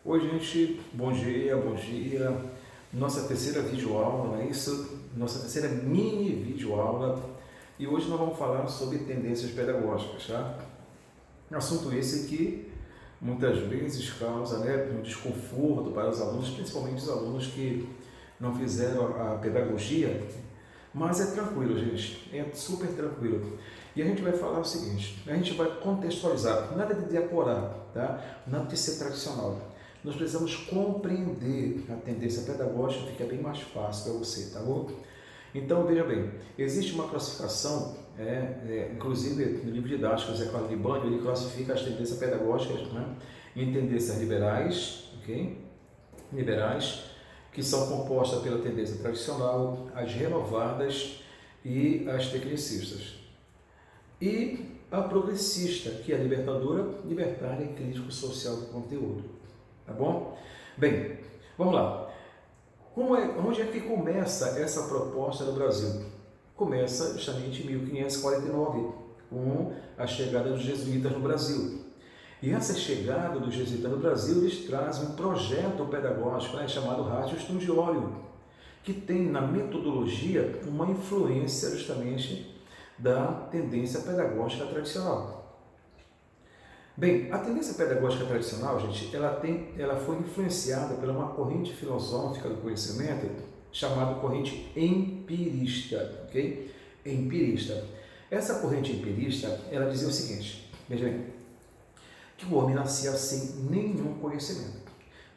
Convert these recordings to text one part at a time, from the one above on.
Oi, gente, bom dia, bom dia. Nossa terceira videoaula, não é isso? Nossa terceira mini videoaula. E hoje nós vamos falar sobre tendências pedagógicas, tá? Assunto esse que muitas vezes causa, um desconforto para os alunos, principalmente os alunos que não fizeram a pedagogia, mas é tranquilo, gente, é super tranquilo. E a gente vai falar o seguinte, a gente vai contextualizar, nada de decorar, tá? Nada de ser tradicional. Nós precisamos compreender a tendência pedagógica, fica bem mais fácil para você, tá bom? Então, veja bem, existe uma classificação, inclusive no livro didático, Zé Carlos Libânio, ele classifica as tendências pedagógicas, né, em tendências liberais, ok? Liberais, que são compostas pela tendência tradicional, as renovadas e as tecnicistas. E a progressista, que é a libertadora, libertária e crítico-social do conteúdo. Tá bom? Bem, vamos lá. Onde é que começa essa proposta no Brasil? Começa justamente em 1549, com a chegada dos jesuítas no Brasil. E essa chegada dos jesuítas no Brasil, eles trazem um projeto pedagógico, chamado Ratio Studiorum, que tem na metodologia uma influência justamente da tendência pedagógica tradicional. Bem, a tendência pedagógica tradicional, gente, ela foi influenciada por uma corrente filosófica do conhecimento chamada corrente empirista, ok? Empirista. Essa corrente empirista, ela dizia o seguinte, veja bem, que o homem nascia sem nenhum conhecimento.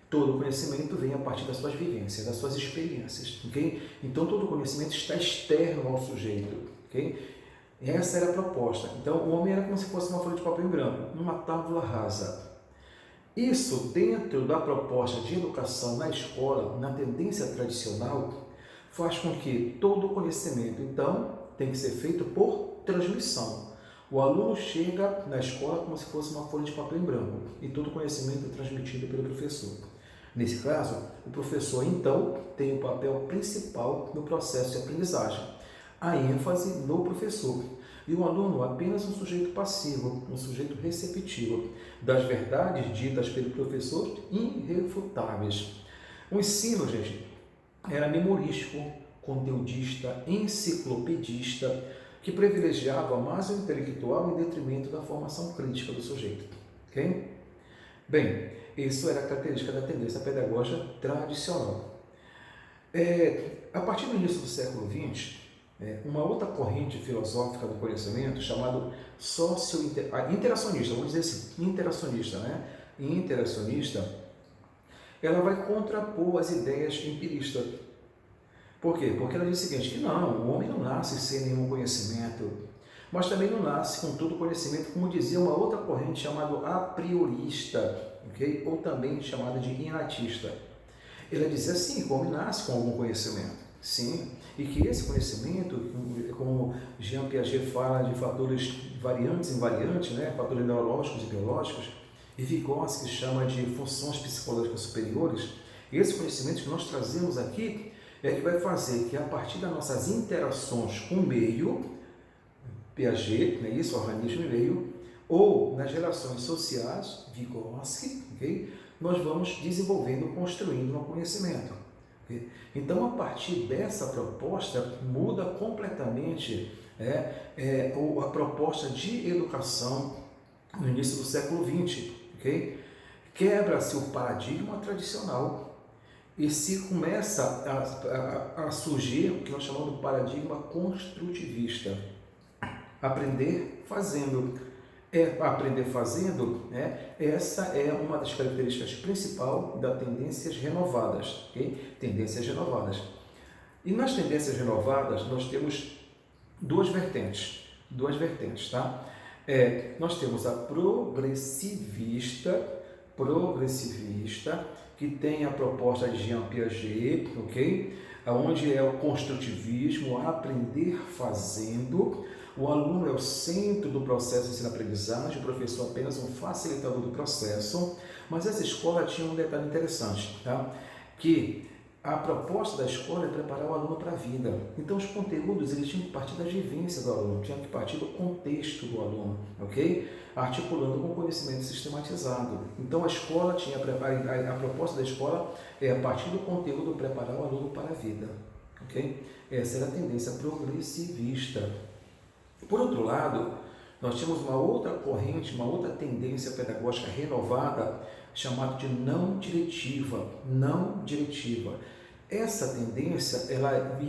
Todo conhecimento vem a partir das suas vivências, das suas experiências, ok? Então, todo conhecimento está externo ao sujeito, ok? Essa era a proposta. Então, o homem era como se fosse uma folha de papel em branco, uma tábula rasa. Isso, dentro da proposta de educação na escola, na tendência tradicional, faz com que todo conhecimento, então, tem que ser feito por transmissão. O aluno chega na escola como se fosse uma folha de papel em branco e todo conhecimento é transmitido pelo professor. Nesse caso, o professor, então, tem o papel principal no processo de aprendizagem. A ênfase no professor. E o aluno apenas um sujeito passivo, um sujeito receptivo das verdades ditas pelo professor irrefutáveis. O ensino, gente, era memorístico, conteudista, enciclopedista, que privilegiava mais o intelectual em detrimento da formação crítica do sujeito. Ok? Bem, isso era a característica da tendência pedagógica tradicional. A partir do início do século XX, uma outra corrente filosófica do conhecimento, chamada interacionista, vamos dizer assim, interacionista, Interacionista, ela vai contrapor as ideias empiristas. Por quê? Porque ela diz o seguinte, que não, o homem não nasce sem nenhum conhecimento, mas também não nasce com todo conhecimento, como dizia uma outra corrente chamada a priorista, ok? Ou também chamada de inatista. Ela dizia assim, que o homem nasce com algum conhecimento, sim, e que esse conhecimento, como Jean Piaget fala de fatores variantes e invariantes, fatores neurológicos e biológicos, e Vygotsky chama de funções psicológicas superiores, esse conhecimento que nós trazemos aqui é que vai fazer que a partir das nossas interações com o meio, Piaget, isso, organismo e meio, ou nas relações sociais, Vygotsky, ok? Nós vamos desenvolvendo, construindo um conhecimento. Okay? Então, a partir dessa proposta, muda completamente a proposta de educação no início do século XX. Okay? Quebra-se o paradigma tradicional e se começa a surgir o que nós chamamos de paradigma construtivista. Aprender fazendo. Aprender fazendo, essa é uma das características principais das tendências renovadas. Okay? Tendências renovadas. E nas tendências renovadas, nós temos duas vertentes, tá? Nós temos a progressivista, que tem a proposta de Jean Piaget, ok? Onde é o construtivismo, aprender fazendo. O aluno é o centro do processo de ensino-aprendizagem, o professor apenas um facilitador do processo. Mas essa escola tinha um detalhe interessante, tá? Que a proposta da escola é preparar o aluno para a vida. Então, os conteúdos eles tinham que partir da vivência do aluno, tinham que partir do contexto do aluno, ok? Articulando com conhecimento sistematizado. Então, a escola tinha a proposta da escola é a partir do conteúdo preparar o aluno para a vida, ok? Essa era a tendência progressivista. Por outro lado, nós tínhamos uma outra corrente, uma outra tendência pedagógica renovada, chamada de não diretiva. Não diretiva. Essa tendência, ela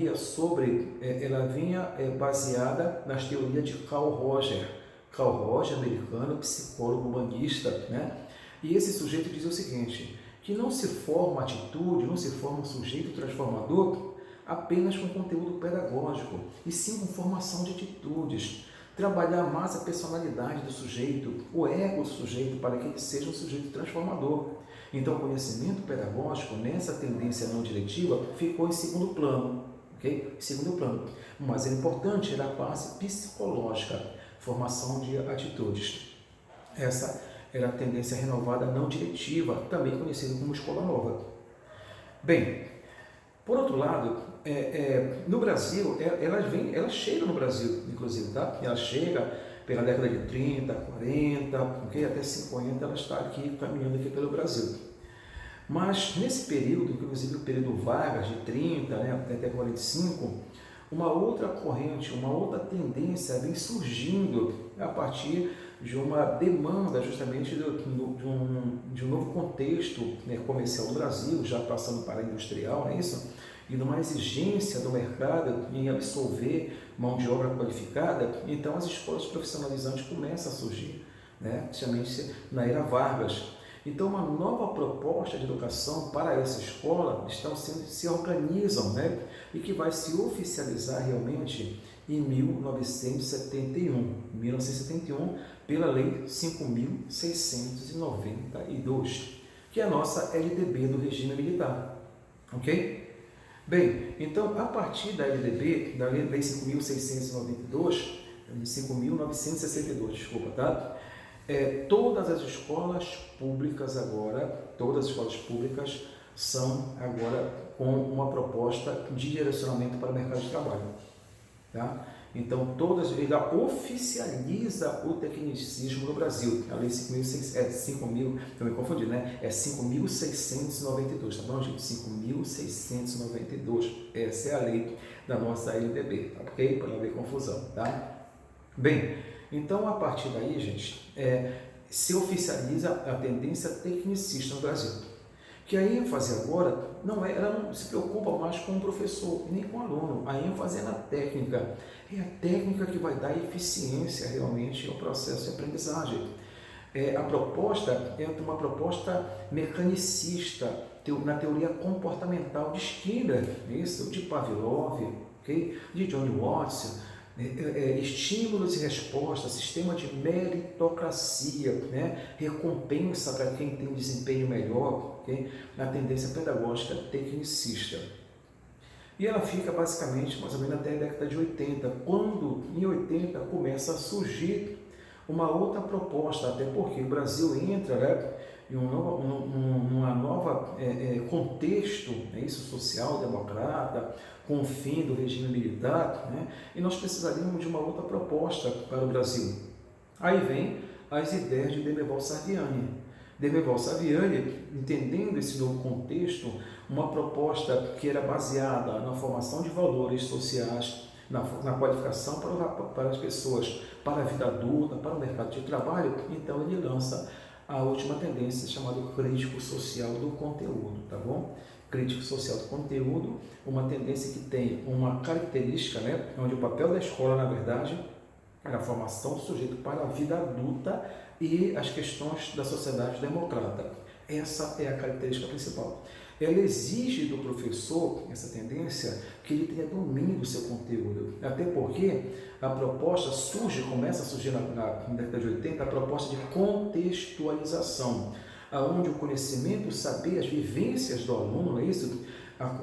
vinha baseada nas teorias de Carl Roger. Carl Roger, americano, psicólogo humanista, né? E esse sujeito diz o seguinte, que não se forma atitude, não se forma um sujeito transformador apenas com conteúdo pedagógico, e sim com formação de atitudes. Trabalhar mais a personalidade do sujeito, o ego do sujeito, para que ele seja um sujeito transformador. Então, o conhecimento pedagógico, nessa tendência não diretiva, ficou em segundo plano, ok? Segundo plano. Mas é importante era a parte psicológica, formação de atitudes. Essa era a tendência renovada não diretiva, também conhecida como escola nova. Bem, por outro lado, no Brasil, ela chega no Brasil, inclusive, tá? Ela chega pela década de 30, 40, okay? Até 50, ela está aqui, caminhando aqui pelo Brasil. Mas nesse período, inclusive o período Vargas, de 30, né, até 45, uma outra corrente, uma outra tendência vem surgindo a partir de uma demanda justamente de um novo contexto, né, comercial do Brasil, já passando para industrial, não é isso? E numa exigência do mercado em absorver mão de obra qualificada, então as escolas profissionalizantes começam a surgir, né? Principalmente na era Vargas. Então, uma nova proposta de educação para essa escola se organizam, né? E que vai se oficializar realmente em 1971, pela Lei 5.692, que é a nossa LDB do regime militar, ok? Bem, então, a partir da LDB, da Lei 5.692, 5.962, desculpa, tá? Todas as escolas públicas agora, são agora com uma proposta de direcionamento para o mercado de trabalho, tá? Então, ele oficializa o tecnicismo no Brasil. A Lei 5.000, eu me confundi, né? É 5.692, tá bom, gente? 5.692. Essa é a lei da nossa LDB, tá, ok? Para não haver confusão, tá? Bem, então, a partir daí, gente, se oficializa a tendência tecnicista no Brasil. Que a ênfase agora, ela não se preocupa mais com o professor, nem com o aluno. A ênfase é na técnica. É a técnica que vai dar eficiência realmente ao processo de aprendizagem. A proposta é uma proposta mecanicista, na teoria comportamental de Skinner, isso, de Pavlov, okay? De John Watson, estímulos e respostas, sistema de meritocracia, né? Recompensa para quem tem desempenho melhor, okay? Na tendência pedagógica tecnicista. E ela fica basicamente mais ou menos até a década de 80, quando em 80 começa a surgir uma outra proposta, até porque o Brasil entra, né, em uma nova contexto, social, democrata, com o fim do regime militar, né, e nós precisaríamos de uma outra proposta para o Brasil. Aí vem as ideias de Demerval Sarviani. Demerval Sarviani, entendendo esse novo contexto, uma proposta que era baseada na formação de valores sociais, na qualificação para as pessoas, para a vida adulta, para o mercado de trabalho, então ele lança a última tendência chamada crítico social do conteúdo, tá bom? Crítico social do conteúdo, uma tendência que tem uma característica, né, onde o papel da escola, na verdade, é a formação do sujeito para a vida adulta e as questões da sociedade democrata. Essa é a característica principal. Ela exige do professor, essa tendência, que ele tenha domínio do seu conteúdo. Até porque a proposta começa a surgir na década de 80, a proposta de contextualização, onde o conhecimento, o saber, as vivências do aluno, não é isso?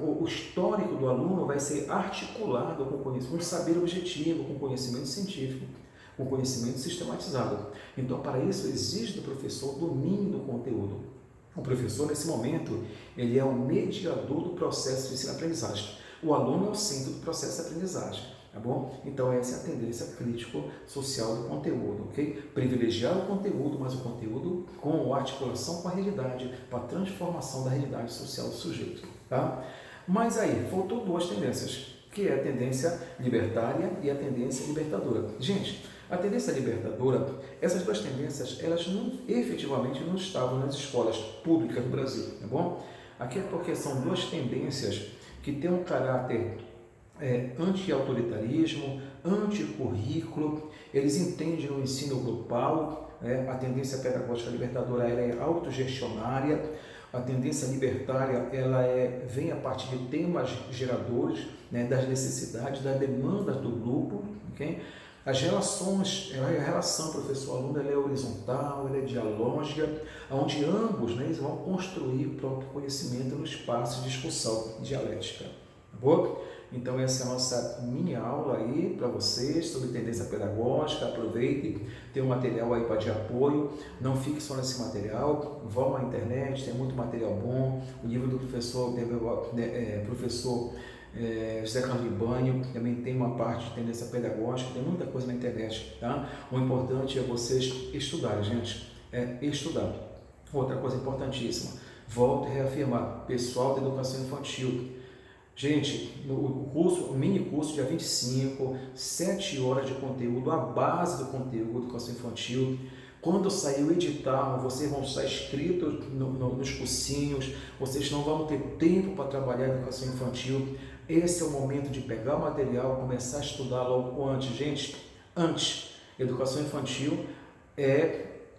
O histórico do aluno vai ser articulado com saber objetivo, com conhecimento científico, com conhecimento sistematizado. Então, para isso, exige do professor domínio do conteúdo. O professor, nesse momento, ele é o mediador do processo de ensino-aprendizagem. O aluno é o centro do processo de aprendizagem, tá bom? Então, essa é a tendência crítico-social do conteúdo, ok? Privilegiar o conteúdo, mas o conteúdo com articulação com a realidade, para a transformação da realidade social do sujeito, tá? Mas aí, faltou duas tendências, que é a tendência libertária e a tendência libertadora. Gente, a tendência libertadora, essas duas tendências, elas não, efetivamente não estavam nas escolas públicas do Brasil, tá bom? Aqui é porque são duas tendências que têm um caráter anti-autoritarismo, anti-currículo, eles entendem o ensino grupal, a tendência pedagógica libertadora ela é autogestionária, a tendência libertária ela vem a partir de temas geradores, das necessidades, das demandas do grupo, ok? As relações, a relação professor-aluno ela é horizontal, ela é dialógica, onde ambos eles vão construir o próprio conhecimento no espaço de discussão dialética. Tá bom? Então essa é a nossa mini aula aí para vocês sobre tendência pedagógica. Aproveitem, tem um material aí de apoio, não fique só nesse material, vão à internet, tem muito material bom, o livro do professor José Carlos Libânio também tem uma parte de tendência pedagógica, tem muita coisa na internet, tá? O importante é vocês estudarem, gente, estudar. Outra coisa importantíssima, volto a reafirmar, pessoal da educação infantil, gente, o mini curso dia 25, 7 horas de conteúdo, a base do conteúdo da educação infantil. Quando sair o edital, vocês vão estar inscritos nos cursinhos, vocês não vão ter tempo para trabalhar a educação infantil. Esse é o momento de pegar o material, começar a estudar logo antes. Gente, antes, educação infantil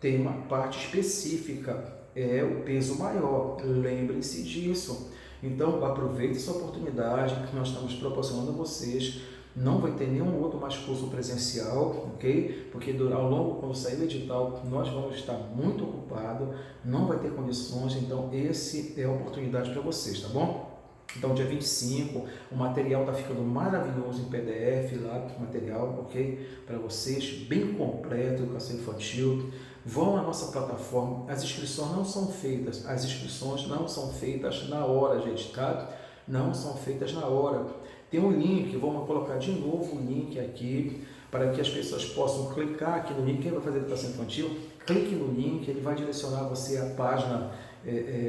tem uma parte específica, é o peso maior, lembrem-se disso. Então, aproveite essa oportunidade que nós estamos proporcionando a vocês. Não vai ter nenhum outro mais curso presencial, ok? Porque ao longo, quando sair o edital, nós vamos estar muito ocupados, não vai ter condições, então esse é a oportunidade para vocês, tá bom? Então, dia 25, o material está ficando maravilhoso em PDF lá, material, ok? Para vocês, bem completo, educação infantil. Vão à nossa plataforma, as inscrições não são feitas na hora, gente, tá? Não são feitas na hora. Tem um link, vamos colocar de novo o link aqui, para que as pessoas possam clicar aqui no link. Quem vai fazer educação infantil, clique no link, ele vai direcionar você à página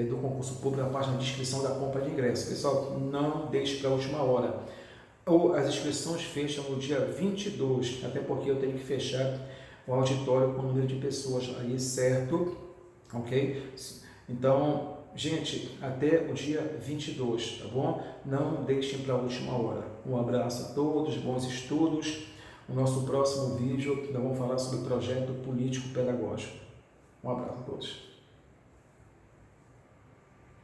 do concurso público, a página de inscrição da compra de ingresso. Pessoal, não deixe para a última hora. As inscrições fecham no dia 22, até porque eu tenho que fechar o auditório com o número de pessoas aí, certo? Ok? Então, gente, até o dia 22, tá bom? Não deixem para a última hora. Um abraço a todos, bons estudos. No nosso próximo vídeo, nós vamos falar sobre o projeto político pedagógico. Um abraço a todos.